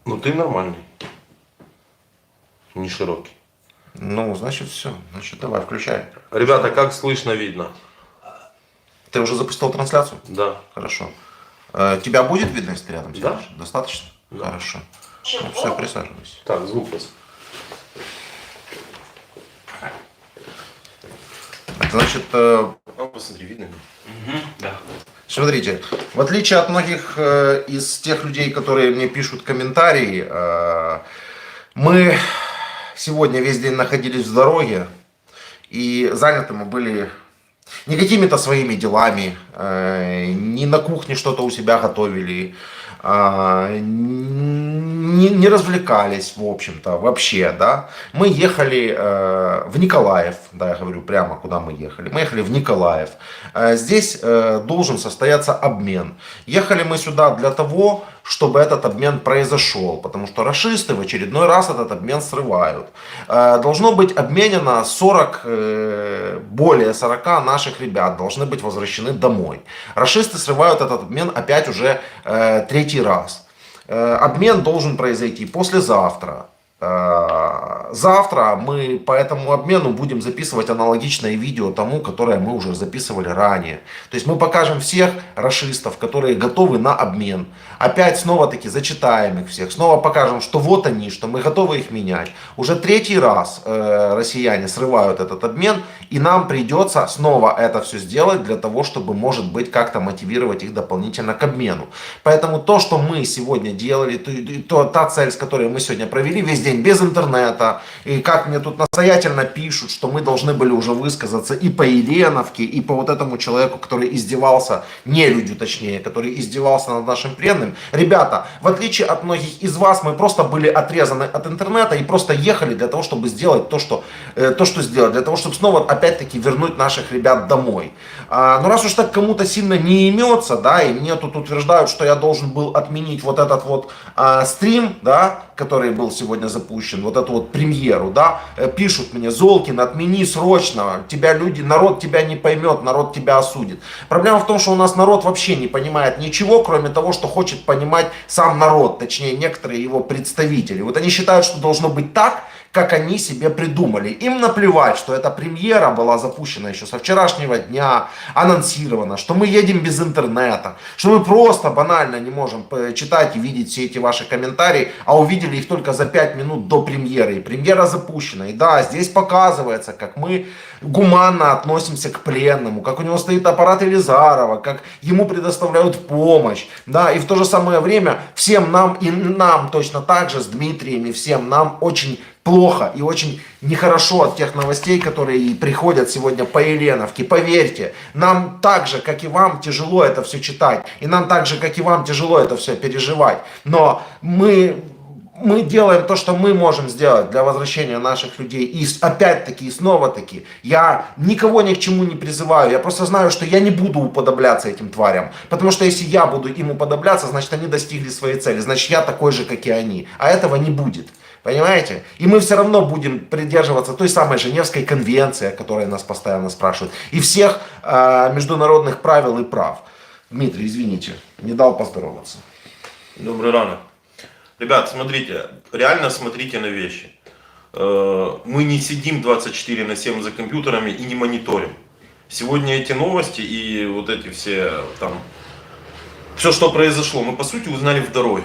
Ну ты нормальный. Не широкий. Ну, значит, все. Значит, давай, включай. Ребята, как слышно, видно? Ты уже запустил трансляцию? Да. Хорошо. Тебя будет видно, если ты рядом сидишь? Да. Достаточно? Да. Хорошо. Ну, все, присаживайся. Так, звук раз. Значит, Посмотри, видно ли? Да. смотрите, в отличие от многих из тех людей, которые мне пишут комментарии, мы сегодня весь день находились в дороге, и заняты мы были не какими-то своими делами, не на кухне что-то у себя готовили, не развлекались, в общем-то, вообще, да. Мы ехали в Николаев, да, я говорю прямо, куда мы ехали. Мы ехали в Николаев. Здесь должен состояться обмен. Ехали мы сюда для того, чтобы этот обмен произошел, потому что рашисты в очередной раз этот обмен срывают. Должно быть обменено 40, более 40 наших ребят, должны быть возвращены домой. Рашисты срывают этот обмен опять уже третий раз. Обмен должен произойти послезавтра. Завтра мы по этому обмену будем записывать аналогичное видео тому, которое мы уже записывали ранее. То есть мы покажем всех рашистов, которые готовы на обмен. Опять снова-таки зачитаем их всех. Снова покажем, что вот они, что мы готовы их менять. Уже третий раз россияне срывают этот обмен. И нам придется снова это все сделать для того, чтобы, может быть, как-то мотивировать их дополнительно к обмену. Поэтому то, что мы сегодня делали, та цель, с которой мы сегодня провели весь день без интернета, и как мне тут настоятельно пишут, что мы должны были уже высказаться и по Еленовке, и по вот этому человеку, который издевался, нелюдю точнее, который издевался над нашим пленным. Ребята, в отличие от многих из вас, мы просто были отрезаны от интернета и просто ехали для того, чтобы сделать то, что сделать, для того, чтобы снова опять-таки вернуть наших ребят домой. Но раз уж так кому-то сильно не имется, да, и мне тут утверждают, что я должен был отменить вот этот вот стрим, да, который был сегодня запущен, вот эту вот премьеру, да, пишут мне: Золкин, отмени срочно, народ тебя не поймет, народ тебя осудит. Проблема в том, что у нас народ вообще не понимает ничего, кроме того, что хочет понимать сам народ, точнее некоторые его представители. Вот они считают, что должно быть так, как они себе придумали. Им наплевать, что эта премьера была запущена еще со вчерашнего дня, анонсирована, что мы едем без интернета, что мы просто банально не можем читать и видеть все эти ваши комментарии, а увидели их только за 5 минут до премьеры. И премьера запущена. И да, здесь показывается, как мы гуманно относимся к пленному, как у него стоит аппарат Елизарова, как ему предоставляют помощь. Да, и в то же самое время всем нам, и нам точно так же с Дмитрием, и всем нам очень плохо и очень нехорошо от тех новостей, которые приходят сегодня по Еленовке. Поверьте, нам так же, как и вам, тяжело это все читать. И нам так же, как и вам, тяжело это все переживать. Но мы делаем то, что мы можем сделать для возвращения наших людей. И опять-таки, и снова-таки, я никого ни к чему не призываю. Я просто знаю, что я не буду уподобляться этим тварям. Потому что если я буду им уподобляться, значит они достигли своей цели. Значит я такой же, как и они. А этого не будет. Понимаете? И мы все равно будем придерживаться той самой Женевской конвенции, о которой нас постоянно спрашивают. И всех международных правил и прав. Дмитрий, извините, не дал поздороваться. Добрый ранок. Ребят, смотрите, реально смотрите на вещи. Мы не сидим 24/7 за компьютерами и не мониторим. Сегодня эти новости и вот эти все там, все, что произошло, мы по сути узнали в дороге.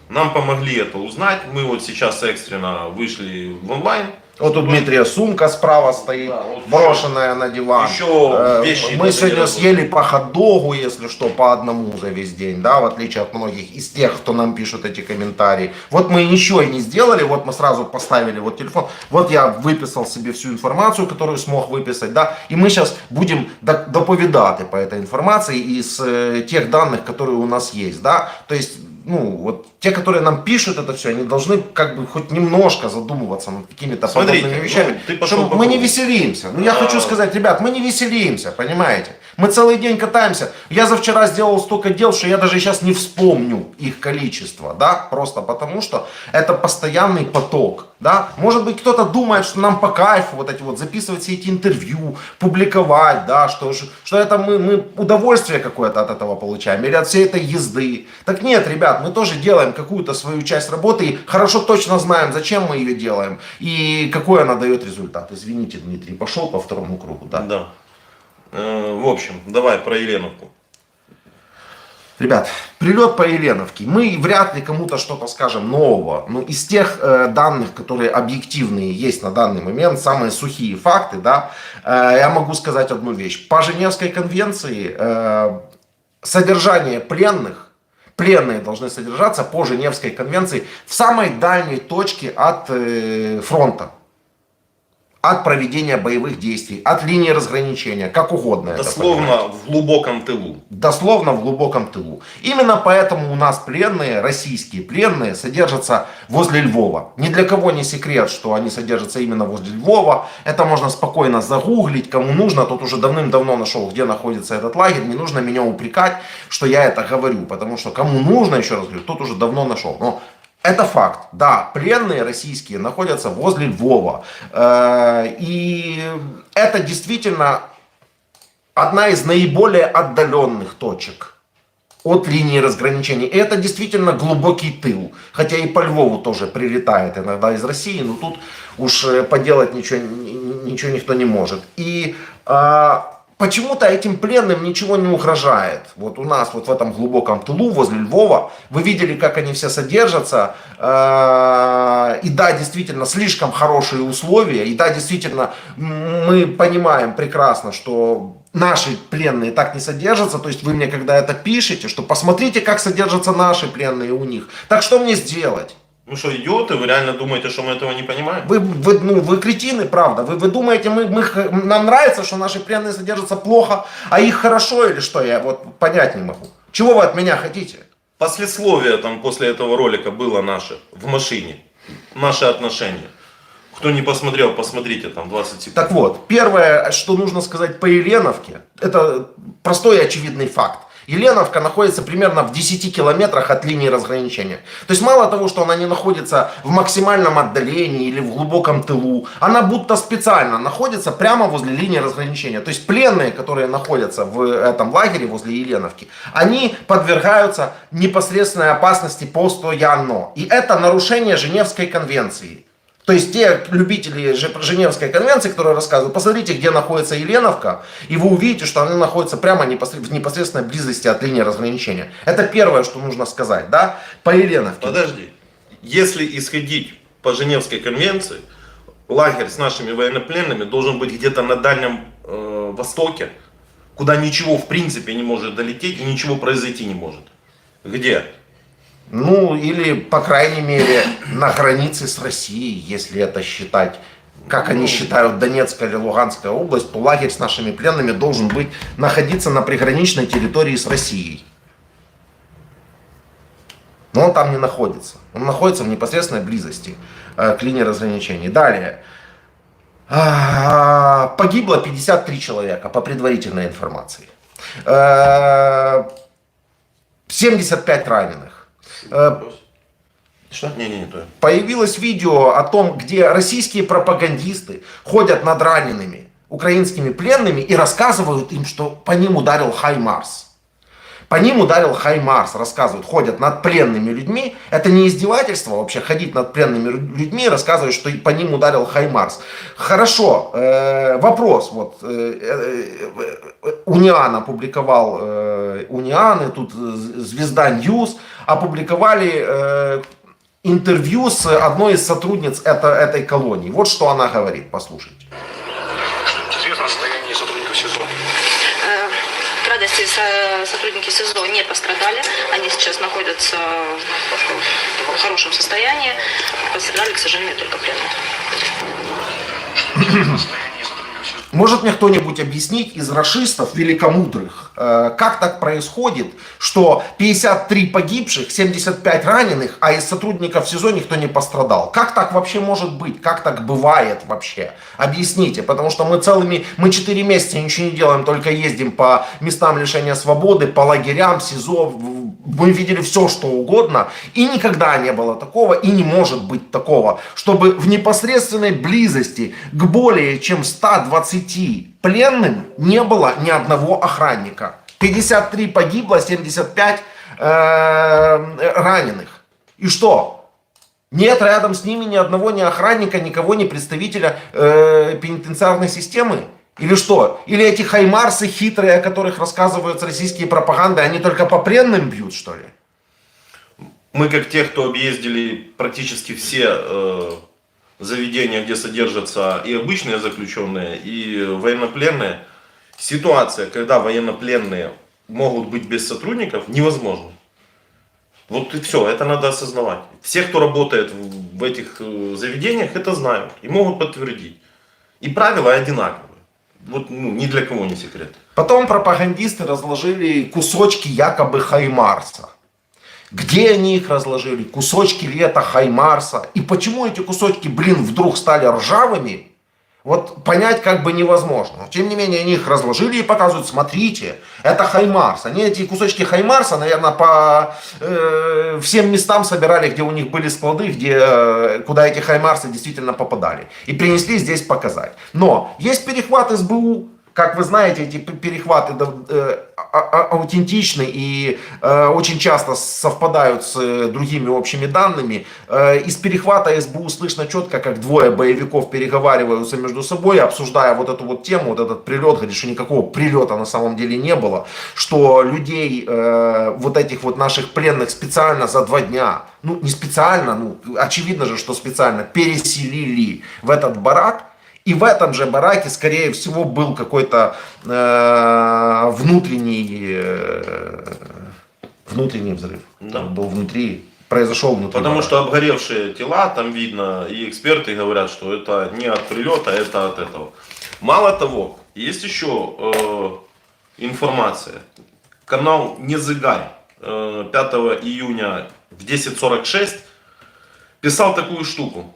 Нам помогли это узнать. Мы вот сейчас экстренно вышли в онлайн. Вот у Дмитрия сумка справа стоит, да, вот брошенная на диван. Еще вещи. Мы сегодня съели по хот-догу, если что, по одному за весь день, да, в отличие от многих из тех, кто нам пишут эти комментарии. Вот мы ничего и не сделали, вот мы сразу поставили вот телефон, вот я выписал себе всю информацию, которую смог выписать, да, и мы сейчас будем доповідати по этой информации из тех данных, которые у нас есть, да, то есть, ну, вот те, которые нам пишут это все, они должны как бы хоть немножко задумываться над какими-то подобными вещами. Ну, ты пошел мы не веселимся. Ну, я хочу сказать, ребят, мы не веселимся, понимаете? Мы целый день катаемся. Я за вчера сделал столько дел, что я даже сейчас не вспомню их количество, да, просто потому что это постоянный поток, да. Может быть, кто-то думает, что нам по кайфу вот эти вот записывать все эти интервью, публиковать, да, что это мы удовольствие какое-то от этого получаем, или от всей этой езды. Так нет, ребят, мы тоже делаем какую-то свою часть работы и хорошо точно знаем, зачем мы ее делаем и какой она дает результат. Извините, Дмитрий, пошел по второму кругу, да? Да. В общем, давай про Еленовку. Ребят, прилет по Еленовке. Мы вряд ли кому-то что-то скажем нового. Но из тех данных, которые объективные есть на данный момент, самые сухие факты, да, я могу сказать одну вещь. По Женевской конвенции содержание пленных, пленные должны содержаться по Женевской конвенции в самой дальней точке от фронта. От проведения боевых действий, от линии разграничения, как угодно. Дословно в глубоком тылу. Дословно в глубоком тылу. Именно поэтому у нас пленные, российские пленные, содержатся возле Львова. Ни для кого не секрет, что они содержатся именно возле Львова. Это можно спокойно загуглить, кому нужно. Тот уже давным-давно нашел, где находится этот лагерь. Не нужно меня упрекать, что я это говорю. Потому что кому нужно, еще раз говорю, тот уже давно нашел. Но это факт. Да, пленные российские находятся возле Львова. И это действительно одна из наиболее отдаленных точек от линии разграничения. И это действительно глубокий тыл. Хотя и по Львову тоже прилетает иногда из России, но тут уж поделать ничего никто не может. И почему-то этим пленным ничего не угрожает. Вот у нас вот в этом глубоком тылу возле Львова вы видели, как они все содержатся. И да, действительно, слишком хорошие условия. И да, действительно, мы понимаем прекрасно, что наши пленные так не содержатся. То есть вы мне когда это пишете, что посмотрите, как содержатся наши пленные у них. Так что мне сделать? Ну что, идиоты? Вы реально думаете, что мы этого не понимаем? Вы кретины, правда. Вы думаете, нам нравится, что наши пленные содержатся плохо, а их хорошо или что? Я вот понять не могу. Чего вы от меня хотите? Послесловие там после этого ролика было наше в машине. Наши отношения. Кто не посмотрел, посмотрите, там 20 секунд. Так вот, первое, что нужно сказать по Еленовке, это простой и очевидный факт. Еленовка находится примерно в 10 километрах от линии разграничения. То есть мало того, что она не находится в максимальном отдалении или в глубоком тылу, она будто специально находится прямо возле линии разграничения. То есть пленные, которые находятся в этом лагере возле Еленовки, они подвергаются непосредственной опасности постоянно. И это нарушение Женевской конвенции. То есть те любители Женевской конвенции, которые рассказывают, посмотрите, где находится Еленовка, и вы увидите, что она находится прямо в непосредственной близости от линии разграничения. Это первое, что нужно сказать, да, по Еленовке. Подожди. Если исходить по Женевской конвенции, лагерь с нашими военнопленными должен быть где-то на Дальнем Востоке, куда ничего в принципе не может долететь и ничего произойти не может. Где? Ну, или, по крайней мере, на границе с Россией, если это считать, как они считают, Донецкая или Луганская область, то лагерь с нашими пленными должен быть, находиться на приграничной территории с Россией. Но он там не находится. Он находится в непосредственной близости к линии разграничения. Далее. Погибло 53 человека, по предварительной информации. 75 раненых. Что? Не, то. Появилось видео о том, где российские пропагандисты ходят над ранеными украинскими пленными и рассказывают им, что по ним ударил Хаймарс. По ним ударил Хаймарс, рассказывают, ходят над пленными людьми. Это не издевательство вообще, ходить над пленными людьми и рассказывать, что по ним ударил Хаймарс. Хорошо, вопрос. Вот, Униан опубликовал, Униан и тут Звезда Ньюс опубликовали интервью с одной из сотрудниц этой колонии. Вот что она говорит, послушайте. Известно о состоянии сотрудников СИЗО. К радости сотрудники СИЗО не пострадали. Они сейчас находятся в хорошем состоянии. Пострадали, к сожалению, только пленные. Известно о состоянии сотрудников СИЗО. Может мне кто-нибудь объяснить из рашистов великомудрых, как так происходит, что 53 погибших, 75 раненых, а из сотрудников СИЗО никто не пострадал? Как так вообще может быть? Как так бывает вообще? Объясните, потому что мы 4 месяца ничего не делаем, только ездим по местам лишения свободы, по лагерям, СИЗО, мы видели все, что угодно, и никогда не было такого, и не может быть такого, чтобы в непосредственной близости к более чем 120 пленным не было ни одного охранника. 53 погибло, 75 раненых. И что? Нет рядом с ними ни одного ни охранника, никого, ни представителя пенитенциарной системы? Или что? Или эти хаймарсы хитрые, о которых рассказывают российские пропаганды, они только по пленным бьют, что ли? Мы, как те, кто объездили практически все заведения, где содержатся и обычные заключенные, и военнопленные, ситуация, когда военнопленные могут быть без сотрудников, невозможна. Вот и все, это надо осознавать. Все, кто работает в этих заведениях, это знают и могут подтвердить. И правила одинаковые. Вот ни для кого не секрет. Потом пропагандисты разложили кусочки якобы хаймарса. Где они их разложили? Кусочки ли это хаймарса? И почему эти кусочки, вдруг стали ржавыми? Вот понять как бы невозможно. Но, тем не менее, они их разложили и показывают, смотрите, это хаймарс. Они эти кусочки хаймарса, наверное, по всем местам собирали, где у них были склады, куда эти хаймарсы действительно попадали. И принесли здесь показать. Но есть перехват СБУ. Как вы знаете, эти перехваты аутентичны и очень часто совпадают с другими общими данными. Из перехвата СБУ слышно четко, как двое боевиков переговариваются между собой, обсуждая вот эту вот тему, вот этот прилет, говорит, что никакого прилета на самом деле не было, что людей, вот этих вот наших пленных специально за 2 дня, не специально, очевидно же, что специально переселили в этот барак. И в этом же бараке, скорее всего, был какой-то внутренний взрыв. Да. Он был произошел внутри Потому барака. что обгоревшие тела, там видно, и эксперты говорят, что это не от прилета, это от этого. Мало того, есть еще информация. Канал Незыгай 5 июня в 10:46 писал такую штуку.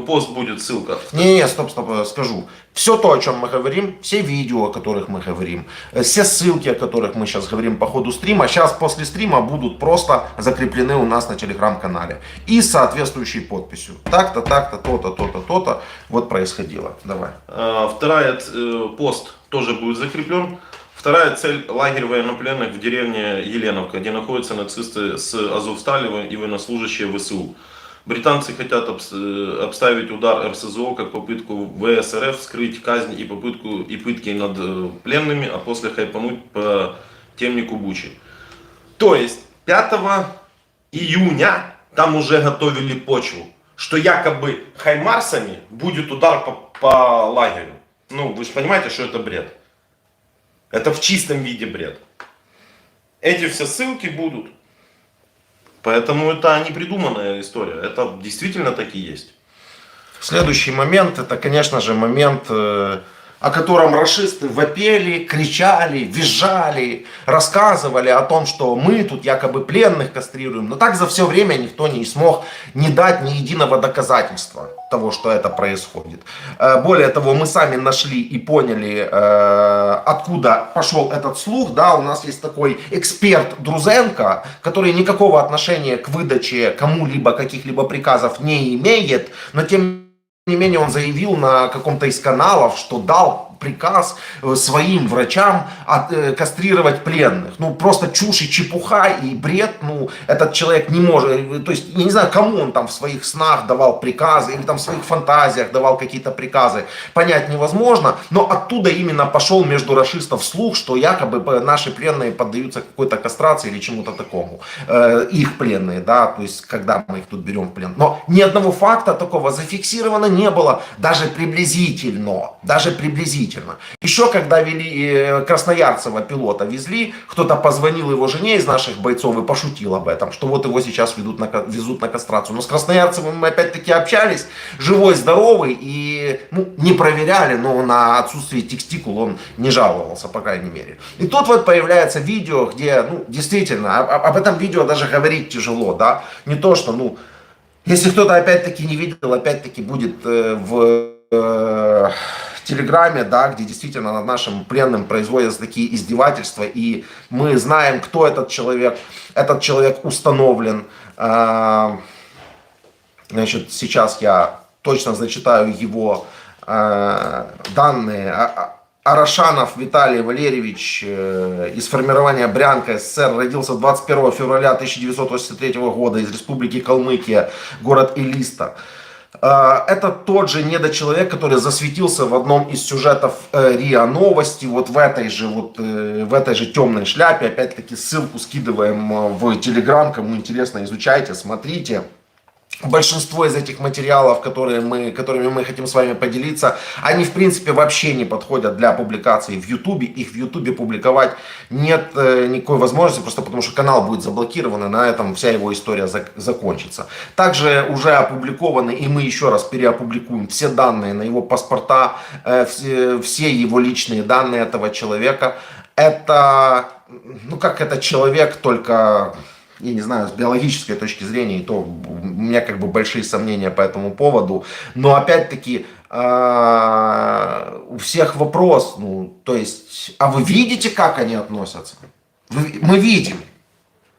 Пост будет, ссылка. Не, стоп, скажу. Все то, о чем мы говорим, все видео, о которых мы говорим, все ссылки, о которых мы сейчас говорим по ходу стрима, сейчас после стрима будут просто закреплены у нас на телеграм-канале. И с соответствующей подписью. Так-то, то-то, то-то, то-то. Вот происходило. Давай. Пост тоже будет закреплен. Вторая цель — лагерь военнопленных в деревне Еленовка, где находятся нацисты с Азовстали и военнослужащие ВСУ. Британцы хотят обставить удар РСЗО как попытку ВСРФ скрыть казнь и пытки над пленными, а после хайпануть по темнику Бучи. То есть 5 июня там уже готовили почву, что якобы хаймарсами будет удар по лагерю. Вы же понимаете, что это бред. Это в чистом виде бред. Эти все ссылки будут. Поэтому это не придуманная история, это действительно так и есть. Следующий момент, это, конечно же, момент, о котором рашисты вопели, кричали, визжали, рассказывали о том, что мы тут якобы пленных кастрируем. Но так за все время никто не смог не дать ни единого доказательства того, что это происходит. Более того, мы сами нашли и поняли, откуда пошел этот слух. Да, у нас есть такой эксперт Друзенко, который никакого отношения к выдаче кому-либо каких-либо приказов не имеет, но тем не менее он заявил на каком-то из каналов, что дал приказ своим врачам кастрировать пленных. Просто чушь и чепуха и бред. Этот человек не может, то есть я не знаю, кому он там в своих снах давал приказы или там в своих фантазиях давал какие-то приказы, понять невозможно, но оттуда именно пошел между рашистов слух, что якобы наши пленные поддаются какой-то кастрации или чему-то такому. Их пленные, да, то есть когда мы их тут берем в плен. Но ни одного факта такого зафиксировано не было, даже приблизительно. действительно. Еще когда вели Красноярцева пилота везли, кто-то позвонил его жене из наших бойцов и пошутил об этом, что вот его сейчас везут на кастрацию. Но с Красноярцевым мы опять-таки общались, живой, здоровый, и не проверяли, но на отсутствие текстикул он не жаловался, по крайней мере. И тут вот появляется видео, где, действительно, об этом видео даже говорить тяжело, да, не то, что, если кто-то опять-таки не видел, опять-таки будет в Телеграме, да, где действительно над нашим пленным производятся такие издевательства, и мы знаем, кто этот человек. Этот человек установлен. Значит, сейчас я точно зачитаю его данные. Арашанов Виталий Валерьевич из формирования Брянка СССР, родился 21 февраля 1983 года из республики Калмыкия, город Элиста. Это тот же недочеловек, который засветился в одном из сюжетов РИА Новости, вот в этой же темной шляпе. Опять-таки ссылку скидываем в Телеграм, кому интересно, изучайте, смотрите. Большинство из этих материалов, которыми мы хотим с вами поделиться, они в принципе вообще не подходят для публикации в Ютубе. Их в Ютубе публиковать нет никакой возможности, просто потому что канал будет заблокирован, и на этом вся его история закончится. Также уже опубликованы, и мы еще раз переопубликуем все данные на его паспорта, все его личные данные этого человека. Это, как этот человек, только... я не знаю, с биологической точки зрения, и то у меня большие сомнения по этому поводу. Но опять-таки у всех вопрос, то есть, а вы видите, как они относятся? Мы видим.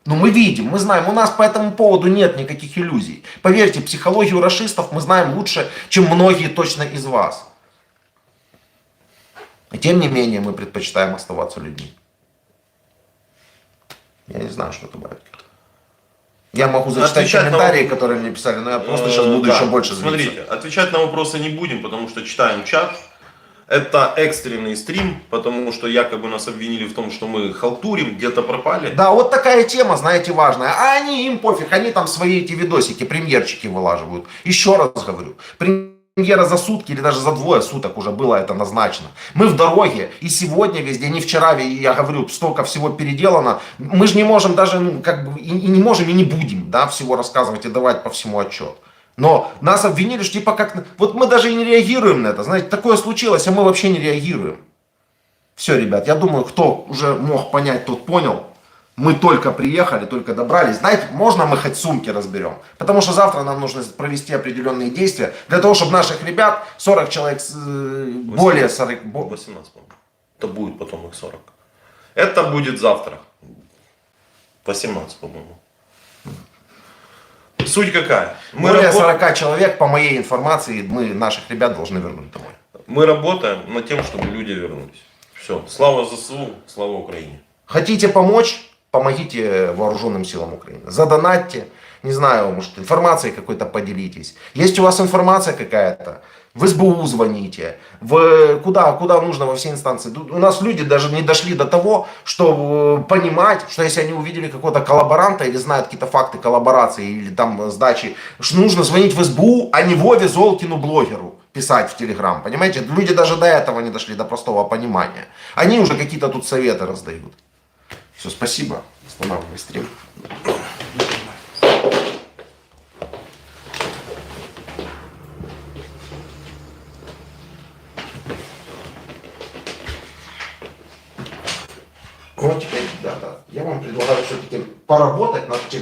Мы видим, мы знаем, у нас по этому поводу нет никаких иллюзий. Поверьте, психологию рашистов мы знаем лучше, чем многие точно из вас. И тем не менее мы предпочитаем оставаться людьми. Я не знаю, что добавить. Я могу зачитать комментарии, которые мне писали, но я просто сейчас буду еще больше злиться. Смотрите, отвечать на вопросы не будем, потому что читаем чат. Это экстренный стрим, потому что якобы нас обвинили в том, что мы халтурим, где-то пропали. Да, вот такая тема, знаете, важная. А им пофиг, они там свои эти видосики, премьерчики вылаживают. Еще раз говорю, премьера за сутки или даже за 2 суток уже было это назначено. Мы в дороге, и сегодня везде, не вчера, я говорю, столько всего переделано. Мы же не можем даже, и не можем, и не будем, да, всего рассказывать и давать по всему отчет. Но нас обвинили, что вот мы даже и не реагируем на это. Знаете, такое случилось, а мы вообще не реагируем. Все, ребят, я думаю, кто уже мог понять, тот понял. Мы только приехали, только добрались. Знаете, можно мы хоть сумки разберем? Потому что завтра нам нужно провести определенные действия. Для того, чтобы наших ребят, 40 человек, более 40... 18, по-моему. Это будет потом их 40. Это будет завтра. 18, по-моему. Суть какая? Более 40 человек, по моей информации, мы наших ребят должны вернуть домой. Мы работаем над тем, чтобы люди вернулись. Все. Слава ЗСУ, слава Украине. Хотите помочь? Помогите вооруженным силам Украины. Задонатьте, не знаю, может, информацией какой-то поделитесь. Есть у вас информация какая-то? В СБУ звоните. Куда нужно, во все инстанции. У нас люди даже не дошли до того, что понимать, что если они увидели какого-то коллаборанта или знают какие-то факты коллаборации или там сдачи, что нужно звонить в СБУ, а не Вове Золкину, блогеру, писать в Телеграм. Понимаете? Люди даже до этого не дошли, до простого понимания. Они уже какие-то тут советы раздают. Все, спасибо. Останавливай стрим. Вот теперь, ребята, я вам предлагаю все-таки поработать над тем,